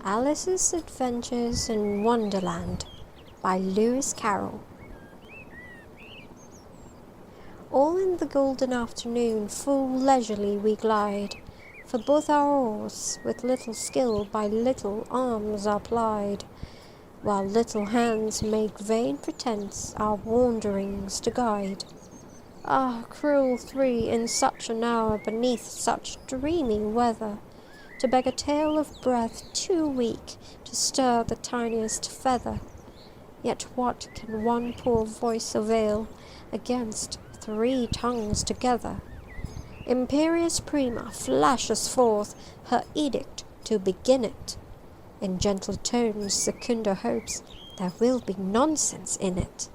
Alice's Adventures in Wonderland by Lewis Carroll. All in the golden afternoon full leisurely we glide, for both our oars with little skill by little arms are plied, while little hands make vain pretence our wanderings to guide. Ah, cruel three, in such an hour beneath such dreamy weather, to beg a tale of breath too weak to stir the tiniest feather. Yet what can one poor voice avail against 3 tongues together? Imperious Prima flashes forth her edict to begin it. In gentle tones Secunda hopes there will be nonsense in it,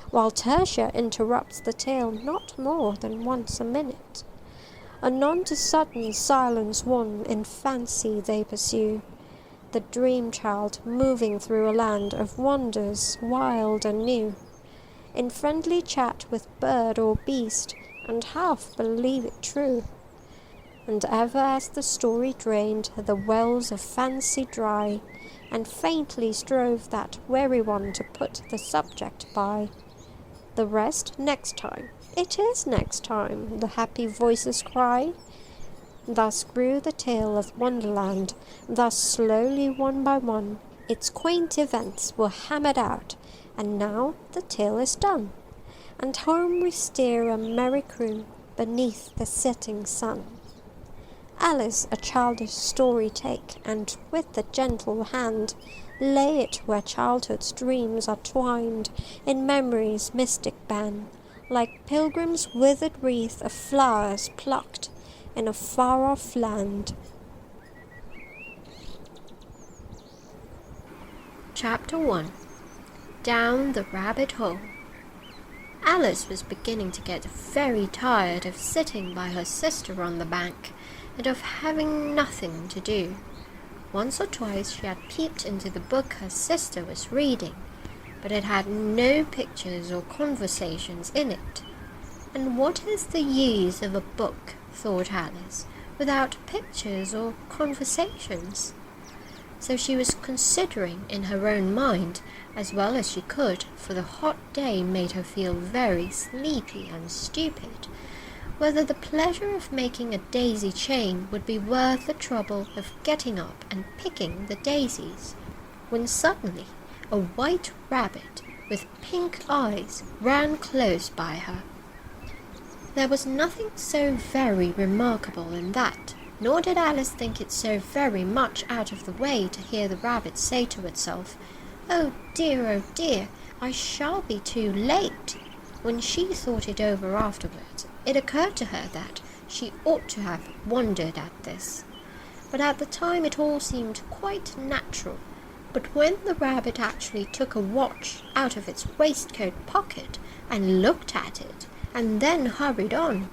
while Tertia interrupts the tale not more than once a minute. Anon to sudden silence won in fancy they pursue the dream child moving through a land of wonders wild and new, in friendly chat with bird or beast, and half believe it true. And ever as the story drained the wells of fancy dry, and faintly strove that weary one to put the subject by, the rest next time, it is next time, the happy voices cry. Thus grew the tale of Wonderland, thus slowly one by one its quaint events were hammered out, and now the tale is done, and home we steer a merry crew beneath the setting sun. Alice a childish story take, and with a gentle hand lay it where childhood's dreams are twined in memory's mystic band, like pilgrim's withered wreath of flowers plucked in a far-off land. Chapter 1. Down the Rabbit Hole. Alice was beginning to get very tired of sitting by her sister on the bank, and of having nothing to do. Once or twice she had peeped into the book her sister was reading, but it had no pictures or conversations in it. And what is the use of a book, thought Alice, without pictures or conversations? So she was considering in her own mind, as well as she could, for the hot day made her feel very sleepy and stupid, whether the pleasure of making a daisy chain would be worth the trouble of getting up and picking the daisies, when suddenly a white rabbit with pink eyes ran close by her. There was nothing so very remarkable in that, nor did Alice think it so very much out of the way to hear the rabbit say to itself, oh dear, I shall be too late." When she thought it over afterwards, it occurred to her that she ought to have wondered at this, but at the time it all seemed quite natural. But when the rabbit actually took a watch out of its waistcoat pocket and looked at it, and then hurried on,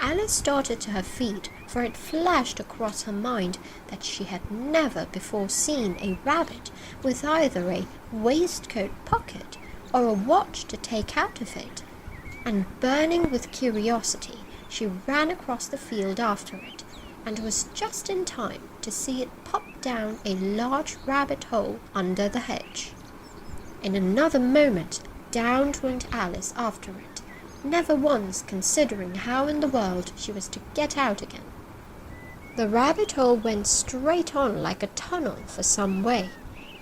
Alice started to her feet, for it flashed across her mind that she had never before seen a rabbit with either a waistcoat pocket or a watch to take out of it, and burning with curiosity, she ran across the field after it, and was just in time to see it pop down a large rabbit hole under the hedge. In another moment down went Alice after it, never once considering how in the world she was to get out again. The rabbit hole went straight on like a tunnel for some way,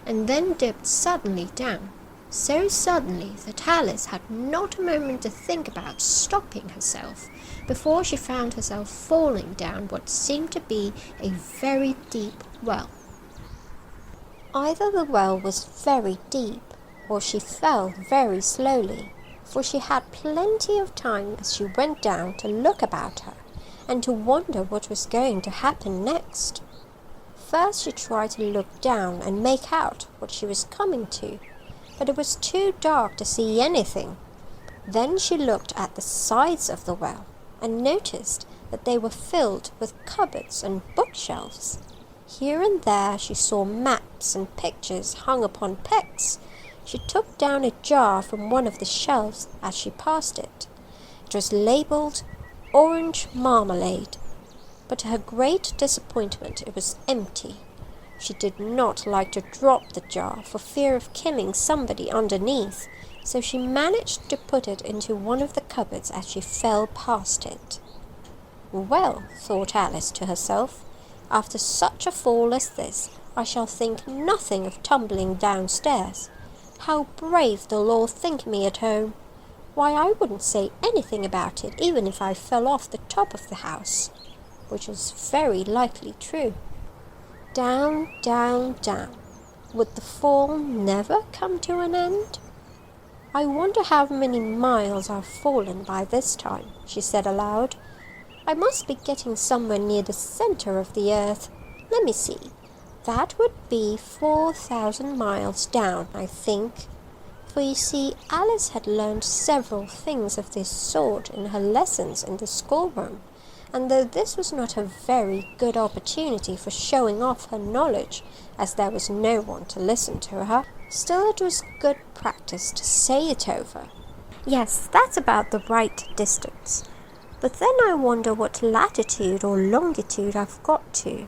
and then dipped suddenly down, so suddenly that Alice had not a moment to think about stopping herself before she found herself falling down what seemed to be a very deep well. Either the well was very deep, or she fell very slowly, for she had plenty of time as she went down to look about her, and to wonder what was going to happen next. First she tried to look down and make out what she was coming to, but it was too dark to see anything. Then she looked at the sides of the well, and noticed that they were filled with cupboards and bookshelves. Here and there she saw maps and pictures hung upon pegs. She took down a jar from one of the shelves as she passed it. It was labelled orange marmalade, but to her great disappointment it was empty. She did not like to drop the jar for fear of killing somebody underneath, so she managed to put it into one of the cupboards as she fell past it. Well, thought Alice to herself, after such a fall as this, I shall think nothing of tumbling downstairs. How brave they'll all think me at home. Why, I wouldn't say anything about it even if I fell off the top of the house, which was very likely true. Down, down, down. Would the fall never come to an end? I wonder how many miles I've fallen by this time, she said aloud. I must be getting somewhere near the centre of the earth. Let me see. That would be 4,000 miles down, I think. For you see, Alice had learned several things of this sort in her lessons in the schoolroom, and though this was not a very good opportunity for showing off her knowledge, as there was no one to listen to her, still it was good practice to say it over. Yes, that's about the right distance. But then I wonder what latitude or longitude I've got to.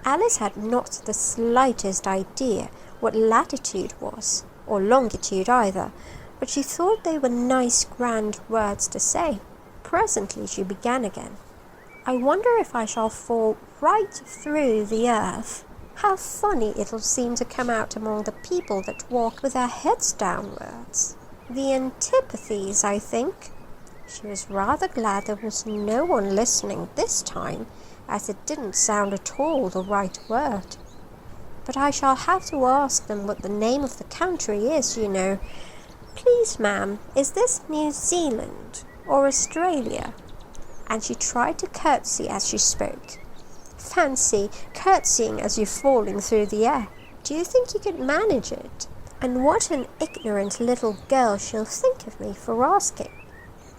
Alice had not the slightest idea what latitude was, or longitude either, but she thought they were nice grand words to say. Presently she began again. I wonder if I shall fall right through the earth. How funny it'll seem to come out among the people that walk with their heads downwards. The antipathies, I think. She was rather glad there was no one listening this time, as it didn't sound at all the right word. But I shall have to ask them what the name of the country is, you know. Please, ma'am, is this New Zealand or Australia? And she tried to curtsy as she spoke. Fancy curtsying as you're falling through the air. Do you think you could manage it? And what an ignorant little girl she'll think of me for asking.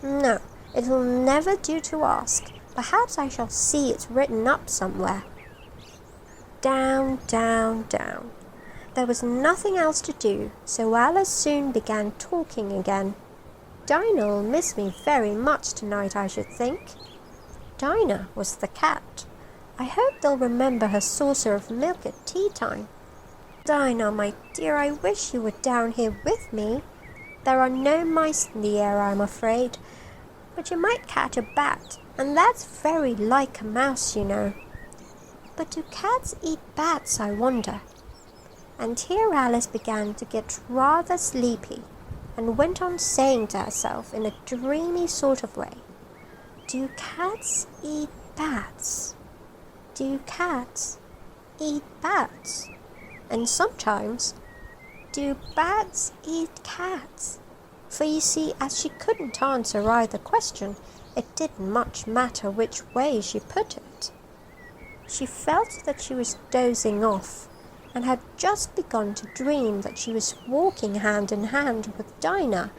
No, it'll never do to ask. Perhaps I shall see it written up somewhere. Down, down, down. There was nothing else to do, so Alice soon began talking again. Dinah'll miss me very much tonight, I should think. Dinah was the cat. I hope they'll remember her saucer of milk at tea time. Dinah, my dear, I wish you were down here with me. There are no mice in the air, I'm afraid, but you might catch a bat, and that's very like a mouse, you know. But do cats eat bats, I wonder? And here Alice began to get rather sleepy, and went on saying to herself in a dreamy sort of way, do cats eat bats? Do cats eat bats? And sometimes, do bats eat cats? For you see, as she couldn't answer either question, it didn't much matter which way she put it. She felt that she was dozing off, and had just begun to dream that she was walking hand in hand with Dinah,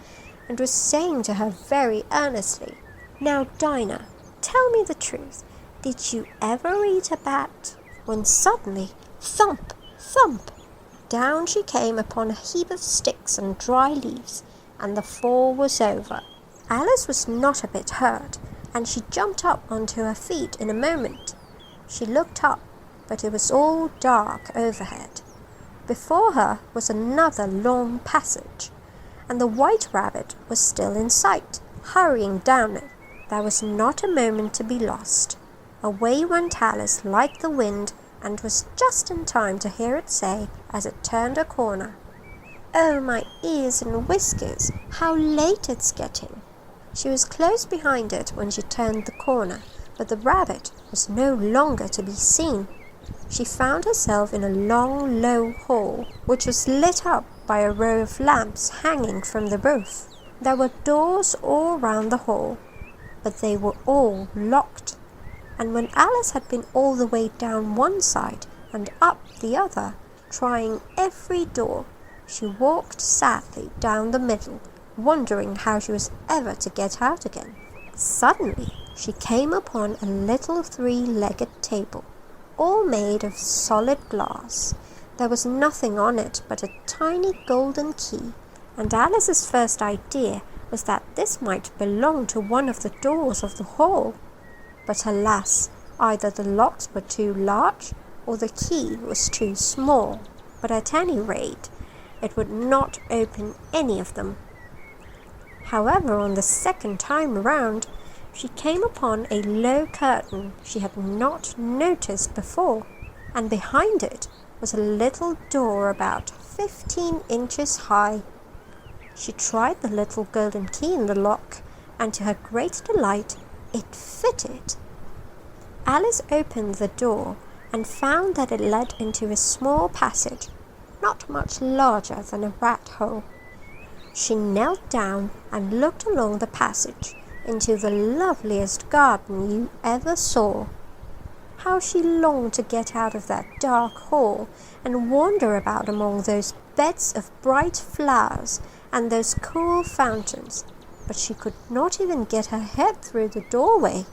and was saying to her very earnestly, Now, Dinah, tell me the truth. Did you ever eat a bat? When suddenly, thump, thump, down she came upon a heap of sticks and dry leaves, and the fall was over. Alice was not a bit hurt, and she jumped up onto her feet in a moment. She looked up, but it was all dark overhead. Before her was another long passage, and the white rabbit was still in sight, hurrying down it. There was not a moment to be lost. Away went Alice like the wind, and was just in time to hear it say, as it turned a corner, Oh, my ears and whiskers, how late it's getting. She was close behind it when she turned the corner, but the rabbit was no longer to be seen. She found herself in a long, low hall, which was lit up by a row of lamps hanging from the roof. There were doors all round the hall, but they were all locked. And when Alice had been all the way down one side and up the other, trying every door, she walked sadly down the middle, wondering how she was ever to get out again. Suddenly she came upon a little three-legged table, all made of solid glass. There was nothing on it but a tiny golden key, and Alice's first idea was that this might belong to one of the doors of the hall. But alas, either the locks were too large, or the key was too small, but at any rate, it would not open any of them. However, on the second time around, she came upon a low curtain she had not noticed before, and behind it was a little door about 15 inches high. She tried the little golden key in the lock, and to her great delight, it fitted. Alice opened the door and found that it led into a small passage, not much larger than a rat hole. She knelt down and looked along the passage into the loveliest garden you ever saw. How she longed to get out of that dark hall and wander about among those beds of bright flowers and those cool fountains, but she could not even get her head through the doorway.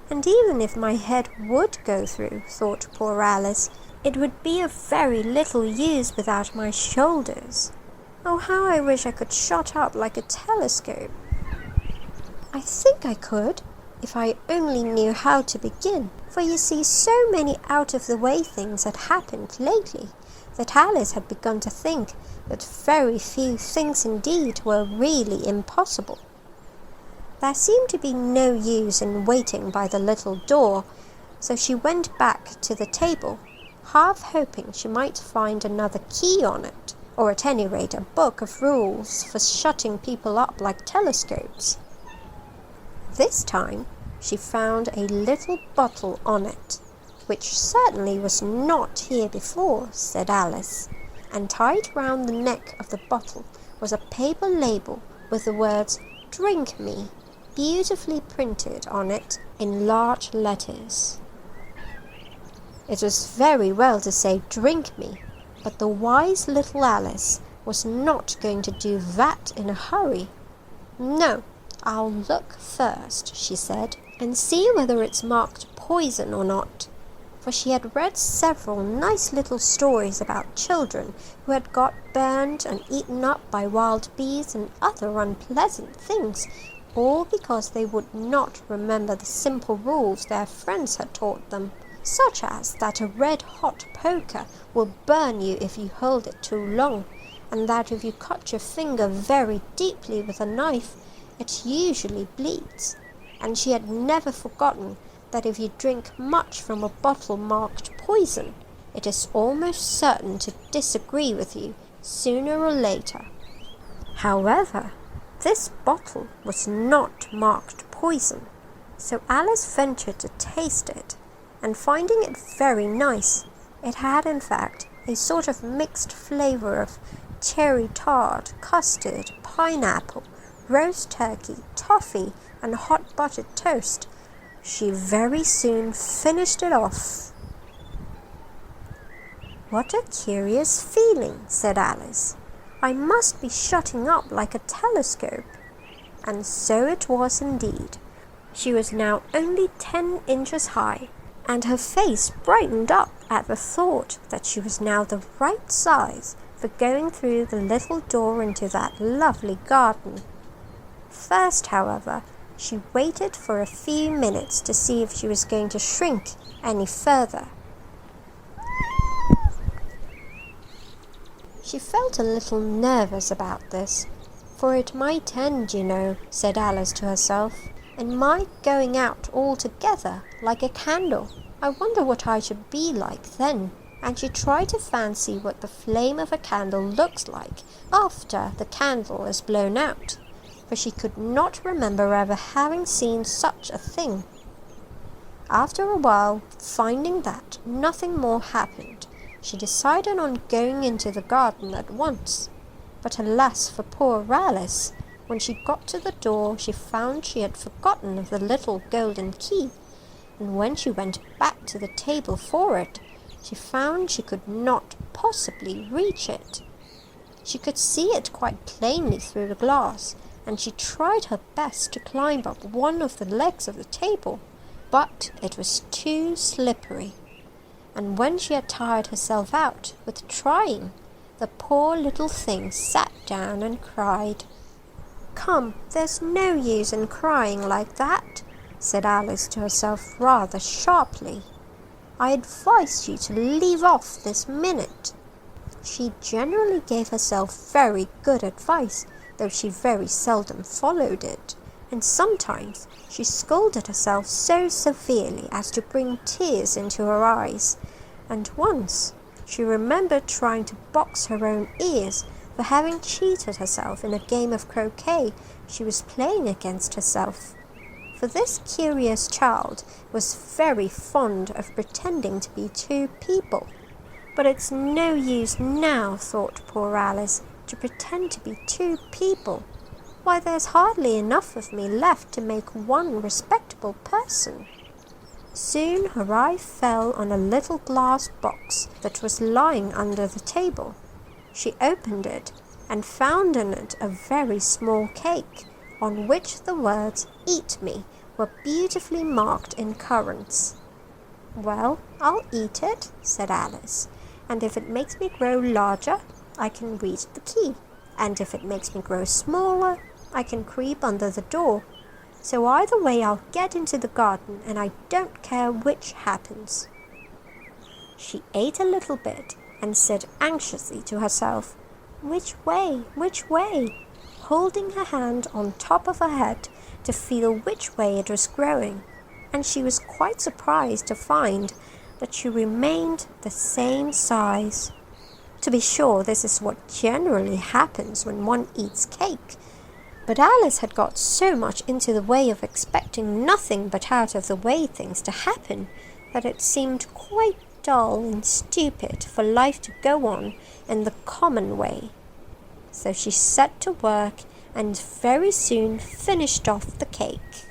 And even if my head would go through, thought poor Alice, it would be of very little use without my shoulders. Oh, how I wish I could shut up like a telescope. I think I could, if I only knew how to begin, for you see, so many out-of-the-way things had happened lately that Alice had begun to think that very few things indeed were really impossible. There seemed to be no use in waiting by the little door, so she went back to the table, half hoping she might find another key on it, or at any rate a book of rules for shutting people up like telescopes. This time she found a little bottle on it, which certainly was not here before, said Alice, and tied round the neck of the bottle was a paper label with the words "Drink me" beautifully printed on it in large letters. It was very well to say "Drink me," but the wise little Alice was not going to do that in a hurry. "No, I'll look first," she said, "and see whether it's marked poison or not," for she had read several nice little stories about children who had got burned and eaten up by wild bees and other unpleasant things, all because they would not remember the simple rules their friends had taught them, such as that a red-hot poker will burn you if you hold it too long, and that if you cut your finger very deeply with a knife, it usually bleeds. And she had never forgotten that if you drink much from a bottle marked poison, it is almost certain to disagree with you sooner or later. However, this bottle was not marked poison, so Alice ventured to taste it, and finding it very nice, it had in fact a sort of mixed flavour of cherry tart, custard, pineapple, roast turkey, toffee, and hot buttered toast. She very soon finished it off. "What a curious feeling," said Alice. "I must be shutting up like a telescope." And so it was indeed. She was now only 10 inches high, and her face brightened up at the thought that she was now the right size for going through the little door into that lovely garden. First, however, she waited for a few minutes to see if she was going to shrink any further. She felt a little nervous about this, for it might end, you know, said Alice to herself, in my going out altogether like a candle. I wonder what I should be like then. And she tried to fancy what the flame of a candle looks like after the candle is blown out, for she could not remember ever having seen such a thing. After a while, finding that nothing more happened, she decided on going into the garden at once. But alas for poor Alice, when she got to the door she found she had forgotten of the little golden key, and when she went back to the table for it, she found she could not possibly reach it. She could see it quite plainly through the glass, and she tried her best to climb up one of the legs of the table, but it was too slippery. And when she had tired herself out with trying, the poor little thing sat down and cried. "Come, there's no use in crying like that," said Alice to herself rather sharply. I advise you to leave off this minute." She generally gave herself very good advice, though she very seldom followed it, and sometimes she scolded herself so severely as to bring tears into her eyes, and once she remembered trying to box her own ears for having cheated herself in a game of croquet she was playing against herself. For this curious child was very fond of pretending to be two people. "But it's no use now," thought poor Alice, "to pretend to be two people. Why, there's hardly enough of me left to make one respectable person." Soon her eye fell on a little glass box that was lying under the table. She opened it and found in it a very small cake, on which the words "Eat me" were beautifully marked in currants. "Well, I'll eat it," said Alice, "and if it makes me grow larger, I can read the key, and if it makes me grow smaller, I can creep under the door. So either way I'll get into the garden, and I don't care which happens." She ate a little bit and said anxiously to herself, "Which way? Which way?" holding her hand on top of her head to feel which way it was growing, and she was quite surprised to find that she remained the same size. To be sure, this is what generally happens when one eats cake, but Alice had got so much into the way of expecting nothing but out-of-the-way things to happen that it seemed quite dull and stupid for life to go on in the common way. So she set to work and very soon finished off the cake.